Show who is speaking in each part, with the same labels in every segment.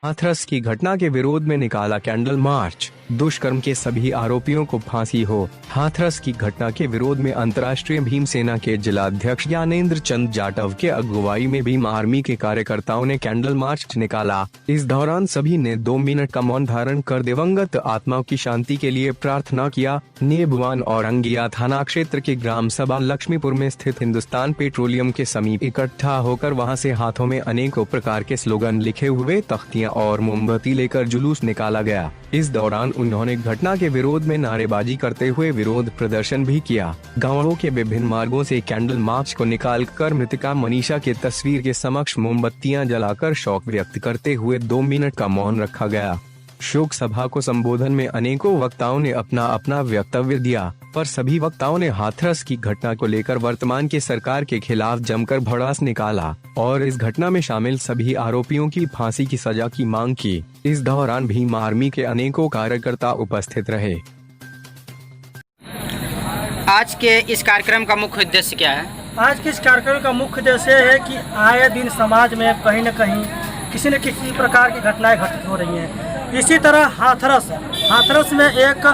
Speaker 1: हाथरस की घटना के विरोध में निकाला कैंडल मार्च, दुष्कर्म के सभी आरोपियों को फांसी हो। हाथरस की घटना के विरोध में अंतर्राष्ट्रीय भीम सेना के जिलाध्यक्ष ज्ञानेंद्र चंद जाटव के अगुवाई में भीम आर्मी के कार्यकर्ताओं ने कैंडल मार्च निकाला। इस दौरान सभी ने 2 मिनट का मौन धारण कर दिवंगत आत्माओं की शांति के लिए प्रार्थना किया। नेबवान और अंगिया थाना क्षेत्र के ग्राम सभा लक्ष्मीपुर में स्थित हिंदुस्तान पेट्रोलियम के समीप इकट्ठा होकर वहां से हाथों में अनेकों प्रकार के स्लोगन लिखे हुए तख्तियां और मोमबत्ती लेकर जुलूस निकाला गया। इस दौरान उन्होंने घटना के विरोध में नारेबाजी करते हुए विरोध प्रदर्शन भी किया। गांवों के विभिन्न मार्गों से कैंडल मार्च को निकालकर मृतका मनीषा के तस्वीर के समक्ष मोमबत्तियां जलाकर शोक व्यक्त करते हुए 2 मिनट का मौन रखा गया। शोक सभा को संबोधन में अनेकों वक्ताओं ने अपना अपना वक्तव्य दिया, पर सभी वक्ताओं ने हाथरस की घटना को लेकर वर्तमान के सरकार के खिलाफ जमकर भड़ास निकाला और इस घटना में शामिल सभी आरोपियों की फांसी की सजा की मांग की। इस दौरान भीम आर्मी के अनेकों कार्यकर्ता उपस्थित रहे।
Speaker 2: आज के इस कार्यक्रम का मुख्य उद्देश्य क्या है?
Speaker 3: आज के इस कार्यक्रम का मुख्य उद्देश्य है कि आए दिन समाज में कहीं न कहीं किसी न किसी प्रकार की घटनाएं घटित हो रही हैं। इसी तरह हाथरस में एक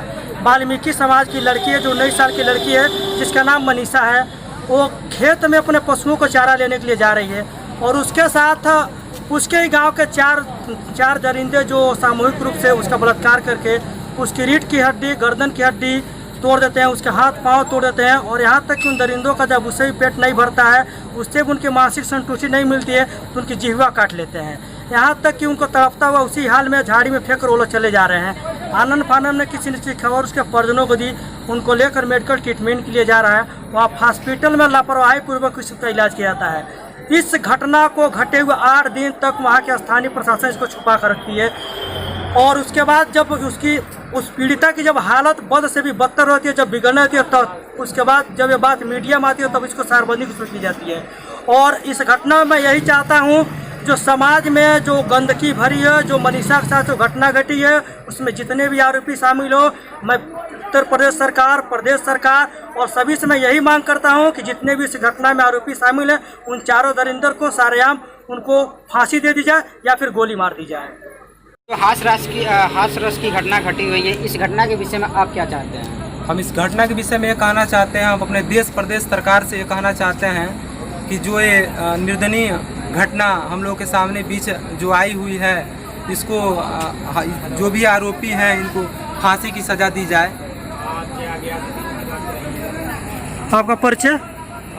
Speaker 3: वाल्मीकि समाज की लड़की है, जो 19 साल की लड़की है, जिसका नाम मनीषा है। वो खेत में अपने पशुओं को चारा लेने के लिए जा रही है और उसके साथ उसके ही गांव के चार दरिंदे जो सामूहिक रूप से उसका बलात्कार करके उसकी रीढ़ की हड्डी, गर्दन की हड्डी तोड़ देते हैं, उसके हाथ पांव तोड़ देते हैं और यहाँ तक कि उन दरिंदों का जब उससे भी पेट नहीं भरता है, उससे भी उनकी मानसिक संतुष्टि नहीं मिलती है तो उनकी जिह्वा काट लेते हैं। यहाँ तक कि उनको तड़पता हुआ उसी हाल में झाड़ी में फेंक कर वो लोग चले जा रहे हैं। आनंद फानंद ने किसी न किसी खबर उसके परिजनों को दी, उनको लेकर मेडिकल ट्रीटमेंट के लिए जा रहा है। वहाँ हॉस्पिटल में लापरवाही पूर्वक उसका इलाज किया जाता है। इस घटना को घटे हुए 8 दिन तक वहाँ के स्थानीय प्रशासन इसको छुपा कर रखती है और उसके बाद जब उस पीड़िता की जब हालत बद से भी बदतर होती है, जब बिगड़ने होती है, तब उसके बाद जब ये बात मीडिया में आती है तब इसको सार्वजनिक रूप से की जाती है। और इस घटना में मैं यही चाहता हूँ, जो समाज में जो गंदगी भरी है, जो मनीषा के साथ जो घटना घटी है, उसमें जितने भी आरोपी शामिल हो, मैं उत्तर प्रदेश सरकार, प्रदेश सरकार और सभी से मैं यही मांग करता हूं कि जितने भी इस घटना में आरोपी शामिल हैं, उन चारों दरिंदर को सारेआम उनको फांसी दे दी जाए या फिर गोली मार दी जाए।
Speaker 2: तो हाथरस की घटना घटी हुई है, इस घटना के विषय में आप क्या चाहते हैं?
Speaker 4: हम इस घटना के विषय में ये कहना चाहते हैं, हम अपने देश प्रदेश सरकार से ये कहना चाहते हैं कि जो ये निर्दयनीय घटना हम लोग के सामने बीच जो आई हुई है, इसको जो भी आरोपी हैं इनको फांसी की सजा दी जाए।
Speaker 3: आपका परिचय?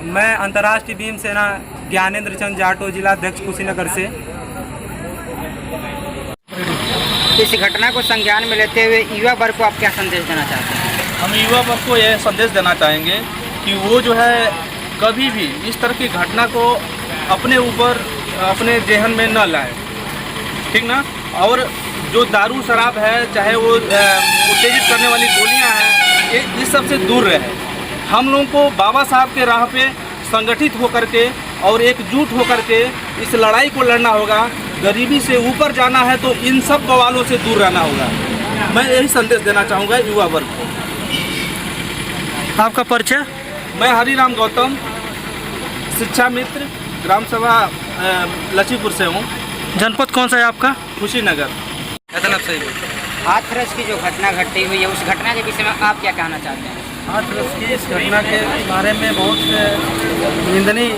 Speaker 4: मैं अंतर्राष्ट्रीय भीम सेना ज्ञानेंद्र चंद जाटव, जिलाध्यक्ष कुशीनगर से।
Speaker 2: इस घटना को संज्ञान में लेते हुए युवा वर्ग को आप क्या संदेश देना चाहते हैं?
Speaker 5: हम युवा वर्ग को यह संदेश देना चाहेंगे कि वो जो है कभी भी इस तरह की घटना को अपने ऊपर, अपने जेहन में न लाए, ठीक ना। और जो दारू शराब है, चाहे वो उत्तेजित करने वाली गोलियां हैं, इस सब से दूर रहे। हम लोगों को बाबा साहब के राह पे संगठित होकर के और एकजुट होकर के इस लड़ाई को लड़ना होगा। गरीबी से ऊपर जाना है तो इन सब बवालों से दूर रहना होगा। मैं यही संदेश देना चाहूँगा युवा वर्ग को।
Speaker 3: आपका परिचय?
Speaker 5: मैं हरिराम गौतम, शिक्षा मित्र, ग्राम सभा लक्ष्मीपुर से हूँ।
Speaker 3: जनपद कौन सा है आपका?
Speaker 5: कुशीनगर।
Speaker 2: हाथरस की जो घटना घटी हुई है, उस घटना के विषय में आप क्या कहना चाहते हैं?
Speaker 3: हाथरस की इस घटना के बारे में बहुत निंदनीय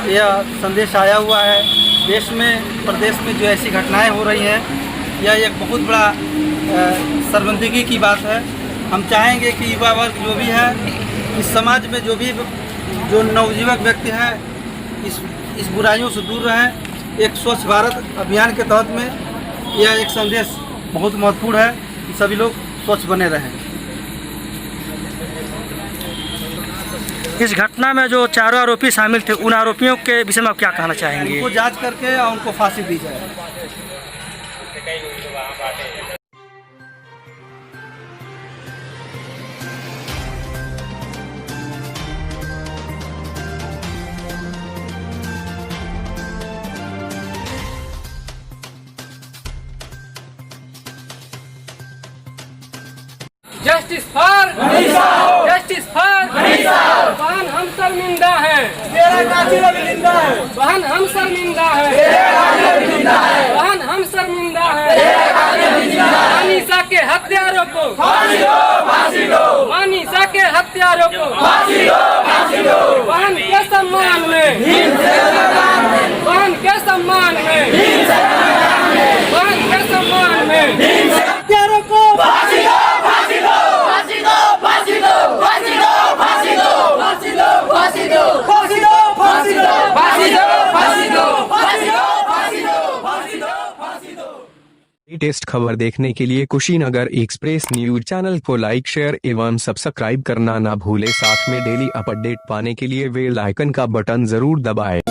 Speaker 3: यह संदेश आया हुआ है। देश में, प्रदेश में जो ऐसी घटनाएं हो रही हैं, यह एक बहुत बड़ा शर्मिंदगी की बात है। हम चाहेंगे कि युवा वर्ग जो भी है, इस समाज में जो नवयुवक व्यक्ति हैं, इस बुराइयों से दूर रहें। एक स्वच्छ भारत अभियान के तहत में यह एक संदेश बहुत महत्वपूर्ण है कि सभी लोग स्वच्छ बने रहें। इस घटना में जो चारों आरोपी शामिल थे, उन आरोपियों के विषय में आप क्या कहना चाहेंगे? उनको जांच करके और उनको फांसी दी जाए।
Speaker 6: Justice for Manisha, justice for Manisha. बहन हम शर्मिंदा है, बहन हम शर्मिंदा है, बहन हम शर्मिंदा हत्यारों को फांसी दो, फांसी दो। मनीषा के हत्यारों को फांसी दो, फांसी दो। बहन के सम्मान में, बहन के सम्मान में, बहन के सम्मान में
Speaker 3: हत्यारों को फांसी दो, फांसी दो, फांसी दो, फांसी दो, फांसी दो, फांसी दो, फांसी दो, फांसी दो, फांसी दो, फांसी दो, फांसी दो, फांसी दो, फांसी दो, फांसी दो, फांसी दो, फांसी दो।
Speaker 1: लेटेस्ट खबर देखने के लिए कुशीनगर एक्सप्रेस न्यूज चैनल को लाइक, शेयर एवं सब्सक्राइब करना ना भूले। साथ में डेली अपडेट पाने के लिए बेल आइकन का बटन जरूर दबाएं।